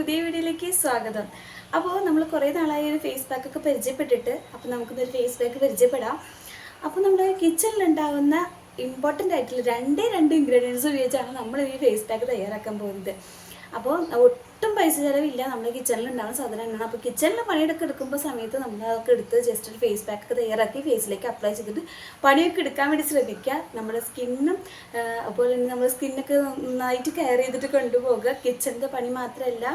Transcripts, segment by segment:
പുതിയ വീഡിയോയിലേക്ക് സ്വാഗതം. അപ്പോൾ നമ്മൾ കുറേ നാളായി ഒരു ഫേസ് പാക്ക് ഒക്കെ പരിചയപ്പെട്ടിട്ട്, അപ്പോൾ നമുക്കിന്നൊരു ഫേസ് പാക്ക് പരിചയപ്പെടാം. അപ്പോൾ നമ്മുടെ കിച്ചണിലുണ്ടാകുന്ന ഇമ്പോർട്ടൻ്റ് ആയിട്ടുള്ള രണ്ട് ഇൻഗ്രീഡിയൻസ് ഉപയോഗിച്ചാണ് നമ്മൾ ഈ ഫേസ് പാക്ക് തയ്യാറാക്കാൻ പോകുന്നത്. അപ്പോൾ ഒട്ടും പൈസ ചിലവില്ല, നമ്മുടെ കിച്ചണിൽ ഉണ്ടാകുന്ന സാധനങ്ങളാണ്. അപ്പോൾ കിച്ചണിൽ പണിയൊക്കെ എടുക്കുമ്പോൾ സമയത്ത് നമ്മളതൊക്കെ എടുത്ത് ജസ്റ്റ് ഒരു ഫേസ് പാക്ക് ഒക്കെ തയ്യാറാക്കി ഫേസിലേക്ക് അപ്ലൈ ചെയ്തിട്ട് പണിയൊക്കെ എടുക്കാൻ വേണ്ടി ശ്രമിക്കുക. നമ്മുടെ സ്കിന്നും അതുപോലെ തന്നെ നമ്മുടെ സ്കിന്നൊക്കെ നന്നായിട്ട് കെയർ ചെയ്തിട്ട് കൊണ്ടുപോകുക. കിച്ചണിൻ്റെ പണി മാത്രമല്ല,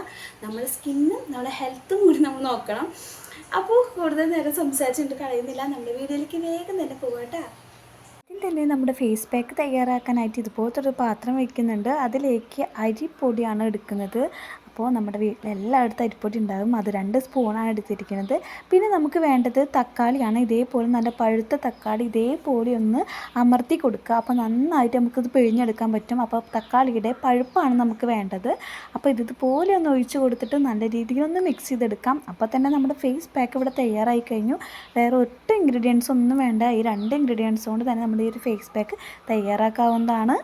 നമ്മുടെ സ്കിന്നും നമ്മുടെ ഹെൽത്തും കൂടി നമ്മൾ നോക്കണം. അപ്പോൾ കൂടുതൽ നേരം സംസാരിച്ചിട്ട് കളയുന്നില്ല, നമ്മുടെ വീഡിയോയിലേക്ക് വേഗം തന്നെ പോകട്ടെ. ആദ്യം തന്നെ നമ്മുടെ ഫേസ് പാക്ക് തയ്യാറാക്കാനായിട്ട് ഇതുപോലത്തെ ഒരു പാത്രം വയ്ക്കുന്നുണ്ട്. അതിലേക്ക് അരിപ്പൊടിയാണ് എടുക്കുന്നത്. അപ്പോൾ നമ്മുടെ വീട്ടിൽ എല്ലായിടത്തും അരിപ്പൊടി ഉണ്ടാകും. അത് 2 സ്പൂണാണ് എടുത്തിരിക്കുന്നത്. പിന്നെ നമുക്ക് വേണ്ടത് തക്കാളിയാണ്. ഇതേപോലെ നല്ല പഴുത്ത തക്കാളി ഇതേപോലെ ഒന്ന് അമർത്തി കൊടുക്കുക. അപ്പോൾ നന്നായിട്ട് നമുക്കിത് പിഴിഞ്ഞെടുക്കാൻ പറ്റും. അപ്പോൾ തക്കാളിയുടെ പഴുപ്പാണ് നമുക്ക് വേണ്ടത്. അപ്പോൾ ഇതുപോലെ ഒന്ന് ഒഴിച്ച് കൊടുത്തിട്ട് നല്ല രീതിയിലൊന്ന് മിക്സ് ചെയ്തെടുക്കാം. അപ്പോൾ തന്നെ നമ്മുടെ ഫേസ് പാക്ക് ഇവിടെ തയ്യാറായി കഴിഞ്ഞു. വേറെ ഒട്ടും ഇൻഗ്രീഡിയൻസ് ഒന്നും വേണ്ട. ഈ 2 ഇൻഗ്രീഡിയൻസ് കൊണ്ട് തന്നെ നമ്മുടെ ഈ ഒരു ഫേസ് പാക്ക് തയ്യാറാക്കാവുന്നതാണ്.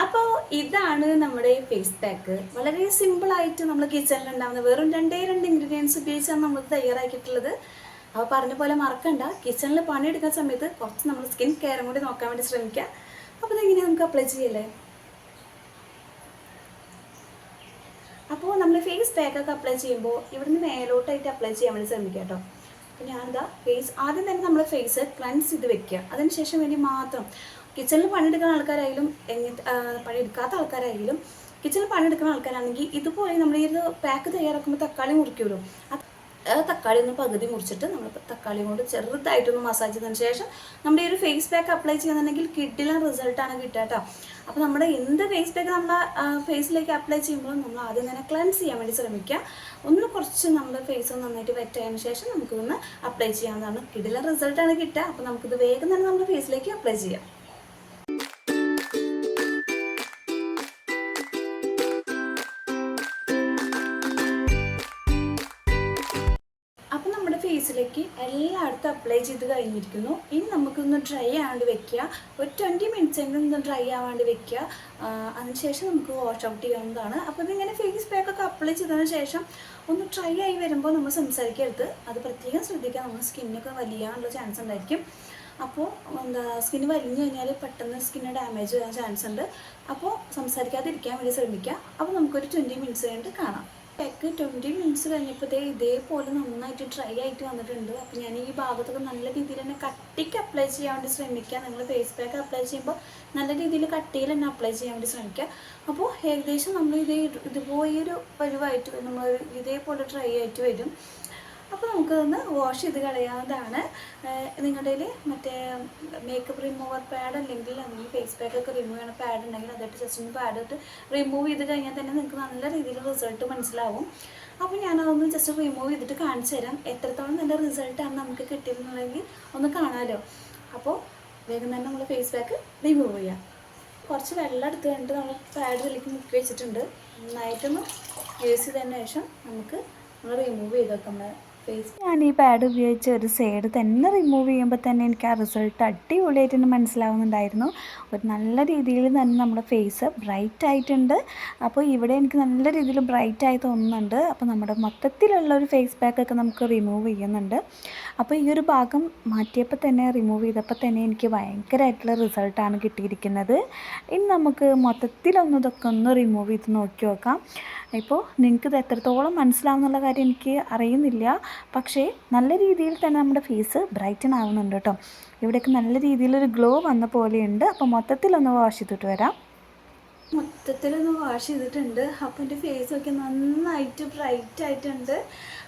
അപ്പോൾ ഇതാണ് നമ്മുടെ ഫേസ് പാക്ക്. വളരെ സിമ്പിളായിട്ട് നമ്മൾ കിച്ചണിൽ ഉണ്ടാകുന്ന വെറും രണ്ട് ഇൻഗ്രീഡിയൻസ് ഉപയോഗിച്ചാണ് നമ്മൾ തയ്യാറാക്കിയിട്ടുള്ളത്. അപ്പോൾ പറഞ്ഞ പോലെ മറക്കണ്ട, കിച്ചണിൽ പണിയെടുക്കുന്ന സമയത്ത് കുറച്ച് നമ്മൾ സ്കിൻ കെയറും കൂടി നോക്കാൻ വേണ്ടി ശ്രമിക്കുക. അപ്പോൾ ഇതെങ്ങനെ നമുക്ക് അപ്ലൈ ചെയ്യല്ലേ? അപ്പോൾ നമ്മൾ ഫേസ് പാക്കൊക്കെ അപ്ലൈ ചെയ്യുമ്പോൾ ഇവിടുന്ന് മേലോട്ടായിട്ട് അപ്ലൈ ചെയ്യാൻ വേണ്ടി ശ്രമിക്കുക കേട്ടോ. അപ്പോൾ ഞാൻ ആദ്യം തന്നെ നമ്മൾ ഫേസ് ക്ലൻസ് ചെയ്ത് വെക്കുക. അതിനുശേഷം വേണ്ടി മാത്രം കിച്ചണിൽ പണിയെടുക്കുന്ന ആൾക്കാരായാലും പണിയെടുക്കാത്ത ആൾക്കാരായാലും കിച്ചണിൽ പണിയെടുക്കുന്ന ആൾക്കാരാണെങ്കിൽ ഇതുപോലെ നമ്മൾ ഈ ഒരു പാക്ക് തയ്യാറാക്കുമ്പോൾ തക്കാളി മുറിക്കുമല്ലോ, തക്കാളി ഒന്ന് പകുതി മുറിച്ചിട്ട് നമ്മൾ തക്കാളി കൊണ്ട് ചെറുതായിട്ടൊന്ന് മസാജ് ചെയ്തതിന് ശേഷം നമ്മുടെ ഈ ഒരു ഫേസ് പാക്ക് അപ്ലൈ ചെയ്യുന്നുണ്ടെങ്കിൽ കിട്ടില്ല റിസൾട്ടാണ് കിട്ടുക കേട്ടോ. അപ്പോൾ നമ്മുടെ എന്ത് ഫേസ് പാക്ക് നമ്മൾ ഫേസിലേക്ക് അപ്ലൈ ചെയ്യുമ്പോൾ നമ്മൾ ആദ്യം തന്നെ ക്ലെൻസ് ചെയ്യാൻ വേണ്ടി ശ്രമിക്കുക. ഒന്ന് കുറച്ച് നമ്മുടെ ഫേസ് നന്നായിട്ട് വെറ്റായതിനു ശേഷം നമുക്കിതൊന്ന് അപ്ലൈ ചെയ്യാവുന്നതാണ്. കിട്ടില്ല റിസൾട്ടാണ് കിട്ടുക. അപ്പോൾ നമുക്കിത് വേഗം തന്നെ നമ്മുടെ ഫേസിലേക്ക് അപ്ലൈ ചെയ്യാം. ഫേസിലേക്ക് എല്ലായിടത്തും അപ്ലൈ ചെയ്ത് കഴിഞ്ഞിരിക്കുന്നു. ഇനി നമുക്കൊന്ന് ഡ്രൈ ആവാണ്ട് വെക്കുക. ഒരു 20 മിനിറ്റ്സ് എങ്കിലും ഒന്ന് ഡ്രൈ ആവാണ്ട് വെക്കുക. അതിനുശേഷം നമുക്ക് വാഷ് ഔട്ട് ചെയ്യാവുന്നതാണ്. അപ്പോൾ ഇതിങ്ങനെ ഫേസ് പാക്കൊക്കെ അപ്ലൈ ചെയ്തതിന് ശേഷം ഒന്ന് ഡ്രൈ ആയി വരുമ്പോൾ നമ്മൾ സംസാരിക്കരുത്. അത് പ്രത്യേകം ശ്രദ്ധിക്കുക. നമ്മുടെ സ്കിന്നൊക്കെ വലിയാനുള്ള ചാൻസ് ഉണ്ടായിരിക്കും. അപ്പോൾ സ്കിന്ന് വലിഞ്ഞു കഴിഞ്ഞാൽ പെട്ടെന്ന് സ്കിന്ന് ഡാമേജ് വരാൻ ചാൻസ് ഉണ്ട്. അപ്പോൾ സംസാരിക്കാതിരിക്കാൻ വേണ്ടി ശ്രമിക്കുക. അപ്പോൾ നമുക്കൊരു 20 മിനിറ്റ്സ് കഴിഞ്ഞിട്ട് കാണാം. പാക്ക് 20 മിനിറ്റ്സ് കഴിഞ്ഞപ്പോൾ ഇതേപോലെ നന്നായിട്ട് ഡ്രൈ ആയിട്ട് വന്നിട്ടുണ്ട്. അപ്പോൾ ഞാൻ ഈ ഭാഗത്തൊക്കെ നല്ല രീതിയിൽ തന്നെ കട്ടിക്ക് അപ്ലൈ ചെയ്യാൻ വേണ്ടി ശ്രമിക്കുക. നിങ്ങൾ ഫേസ് പാക്ക് അപ്ലൈ ചെയ്യുമ്പോൾ നല്ല രീതിയിൽ കട്ടിയിൽ തന്നെ അപ്ലൈ ചെയ്യാൻ വേണ്ടി ശ്രമിക്കുക. അപ്പോൾ ഏകദേശം നമ്മൾ ഇതുപോയൊരു പരുവായിട്ട് നമ്മൾ ഇതേപോലെ ഡ്രൈ ആയിട്ട് വരും. അപ്പോൾ നമുക്കതൊന്ന് വാഷ് ചെയ്ത് കളയാവുന്നതാണ്. നിങ്ങളുടെ കയ്യിൽ മറ്റേ മേക്കപ്പ് റിമൂവർ പാഡ് അല്ലെങ്കിൽ ഫേസ് പാക്കൊക്കെ റിമൂവ് ചെയ്യുന്ന പാഡ് ഉണ്ടെങ്കിൽ അതായിട്ട് ജസ്റ്റ് ഒന്ന് പാഡ് ഇട്ട് റിമൂവ് ചെയ്ത് കഴിഞ്ഞാൽ തന്നെ നിങ്ങൾക്ക് നല്ല രീതിയിൽ റിസൾട്ട് മനസ്സിലാവും. അപ്പോൾ ഞാനതൊന്ന് ജസ്റ്റ് റിമൂവ് ചെയ്തിട്ട് കാണിച്ചു തരാം. എത്രത്തോളം നല്ല റിസൾട്ടാണ് നമുക്ക് കിട്ടിയിരുന്നുണ്ടെങ്കിൽ ഒന്ന് കാണാമല്ലോ. അപ്പോൾ വേഗം തന്നെ നമ്മൾ ഫേസ് പാക്ക് റിമൂവ് ചെയ്യാം. കുറച്ച് വെള്ളം എടുത്ത് കഴിഞ്ഞിട്ട് നമ്മൾ പാഡ് ഇതിലേക്ക് മുക്കി വെച്ചിട്ടുണ്ട്. നന്നായിട്ടൊന്ന് യൂസ് ചെയ്തതിന് ശേഷം നമ്മൾ റിമൂവ് ചെയ്ത് വെക്കാം. ഞാൻ ഈ പാഡ് ഉപയോഗിച്ച് ഒരു സൈഡ് തന്നെ റിമൂവ് ചെയ്യുമ്പോൾ തന്നെ എനിക്ക് ആ റിസൾട്ട് അടിപൊളിയായിട്ട് തന്നെ മനസ്സിലാവുന്നുണ്ടായിരുന്നു. ഒരു നല്ല രീതിയിൽ തന്നെ നമ്മുടെ ഫേസ് ബ്രൈറ്റ് ആയിട്ടുണ്ട്. അപ്പോൾ ഇവിടെ എനിക്ക് നല്ല രീതിയിൽ ബ്രൈറ്റ് ആയി തോന്നുന്നുണ്ട്. അപ്പോൾ നമ്മുടെ മൊത്തത്തിലുള്ള ഒരു ഫേസ് പാക്കൊക്കെ നമുക്ക് റിമൂവ് ചെയ്യുന്നുണ്ട്. അപ്പോൾ ഈ ഒരു ഭാഗം മാറ്റിയപ്പോൾ തന്നെ റിമൂവ് ചെയ്തപ്പോൾ തന്നെ എനിക്ക് ഭയങ്കരമായിട്ടുള്ള റിസൾട്ടാണ് കിട്ടിയിരിക്കുന്നത്. ഇനി നമുക്ക് മൊത്തത്തിലൊന്നും ഇതൊക്കെ ഒന്ന് റിമൂവ് ചെയ്ത് നോക്കി നോക്കാം. ഇപ്പോൾ നിങ്ങൾക്കിത് എത്രത്തോളം മനസ്സിലാവുന്നുള്ള കാര്യം എനിക്ക് അറിയുന്നില്ല. പക്ഷേ നല്ല രീതിയിൽ തന്നെ നമ്മുടെ ഫേസ് ബ്രൈറ്റൻ ആവുന്നുണ്ട് കേട്ടോ. ഇവിടെയൊക്കെ നല്ല രീതിയിലൊരു ഗ്ലോ വന്ന പോലെയുണ്ട്. അപ്പോൾ മൊത്തത്തിലൊന്ന് വാഷ് ചെയ്തിട്ട് വരാം. മൊത്തത്തിലൊന്ന് വാഷ് ചെയ്തിട്ടുണ്ട്. അപ്പോൾ എൻ്റെ ഫേസൊക്കെ നന്നായിട്ട് ബ്രൈറ്റ് ആയിട്ടുണ്ട്.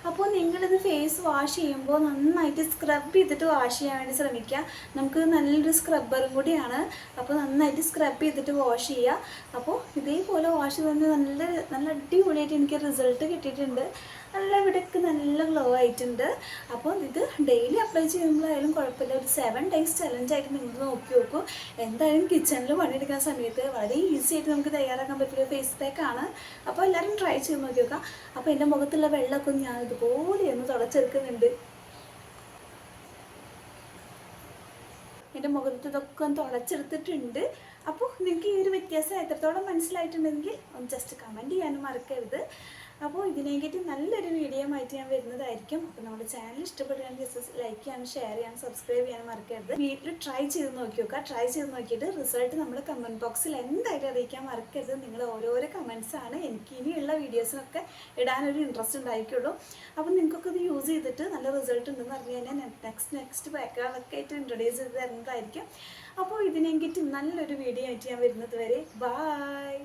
അപ്പോൾ നിങ്ങളിത് ഫേസ് വാഷ് ചെയ്യുമ്പോൾ നന്നായിട്ട് സ്ക്രബ് ചെയ്തിട്ട് വാഷ് ചെയ്യാൻ വേണ്ടി ശ്രമിക്കുക. നമുക്ക് നല്ലൊരു സ്ക്രബ്ബറും കൂടിയാണ്. അപ്പോൾ നന്നായിട്ട് സ്ക്രബ് ചെയ്തിട്ട് വാഷ് ചെയ്യുക. അപ്പോൾ ഇതേപോലെ വാഷ് ചെയ്ത് നല്ല അടിപൊളിയായിട്ട് എനിക്ക് റിസൾട്ട് കിട്ടിയിട്ടുണ്ട്. നല്ല ഇവിടെയൊക്കെ നല്ല ഗ്ലോ ആയിട്ടുണ്ട്. അപ്പോൾ ഇത് ഡെയിലി അപ്ലൈ ചെയ്യുമ്പോഴായാലും കുഴപ്പമില്ല. ഒരു 7 ഡേയ്സ് ചലഞ്ചായിട്ട് നിങ്ങൾ നോക്കി നോക്കൂ. എന്തായാലും കിച്ചണിൽ പണിയെടുക്കുന്ന സമയത്ത് വളരെ ഈസി ആയിട്ട് നമുക്ക് തയ്യാറാക്കാൻ പറ്റിയ ഫേസ് പാക്കാണ്. അപ്പോൾ എല്ലാവരും ട്രൈ ചെയ്ത് നോക്കി നോക്കാം. അപ്പോൾ എൻ്റെ മുഖത്തുള്ള വെള്ളമൊക്കെ ഞാൻ ഇതുപോലെ ഒന്ന് തുടച്ചെടുക്കുന്നുണ്ട്. എൻ്റെ മുഖത്ത് ഇതൊക്കെ ഒന്ന് തുടച്ചെടുത്തിട്ടുണ്ട്. അപ്പോൾ നിങ്ങൾക്ക് ഈ ഒരു വ്യത്യാസം എത്രത്തോളം മനസ്സിലായിട്ടുണ്ടെങ്കിൽ ഒന്ന് ജസ്റ്റ് കമൻറ്റ് ചെയ്യാനും മറക്കരുത്. അപ്പോൾ ഇതിനെക്കാട്ടി നല്ലൊരു വീഡിയോ ആയിട്ട് ഞാൻ വരുന്നതായിരിക്കും. അപ്പോൾ നമ്മുടെ ചാനൽ ഇഷ്ടപ്പെടുകയാണെങ്കിൽ ജസ്റ്റ് ലൈക്ക് ചെയ്യാനും ഷെയർ ചെയ്യാനും സബ്സ്ക്രൈബ് ചെയ്യാനും മറക്കരുത്. വീട്ടിൽ ട്രൈ ചെയ്ത് നോക്കി നോക്കുക. ട്രൈ ചെയ്ത് നോക്കിയിട്ട് റിസൾട്ട് നമ്മൾ കമൻറ്റ് ബോക്സിൽ എന്തായാലും അറിയിക്കാൻ മറക്കരുത്. നിങ്ങൾ ഓരോരോ കമൻറ്റ്സാണ് എനിക്ക് ഇനിയുള്ള വീഡിയോസിനൊക്കെ ഇടാനൊരു ഇൻട്രസ്റ്റ് ഉണ്ടായിരിക്കുള്ളൂ. അപ്പോൾ നിങ്ങൾക്കൊക്കെ ഇത് യൂസ് ചെയ്തിട്ട് നല്ല റിസൾട്ട് ഉണ്ടെന്ന് പറഞ്ഞു കഴിഞ്ഞാൽ നെക്സ്റ്റ് പാക്കുകളൊക്കെ ആയിട്ട് ഇൻട്രൊഡ്യൂസ് ചെയ്ത് തരുന്നതായിരിക്കും. അപ്പോൾ ഇതിനെങ്കിലും നല്ലൊരു വീഡിയോ ആയിട്ട് ഞാൻ വരുന്നത് വരെ ബായ്.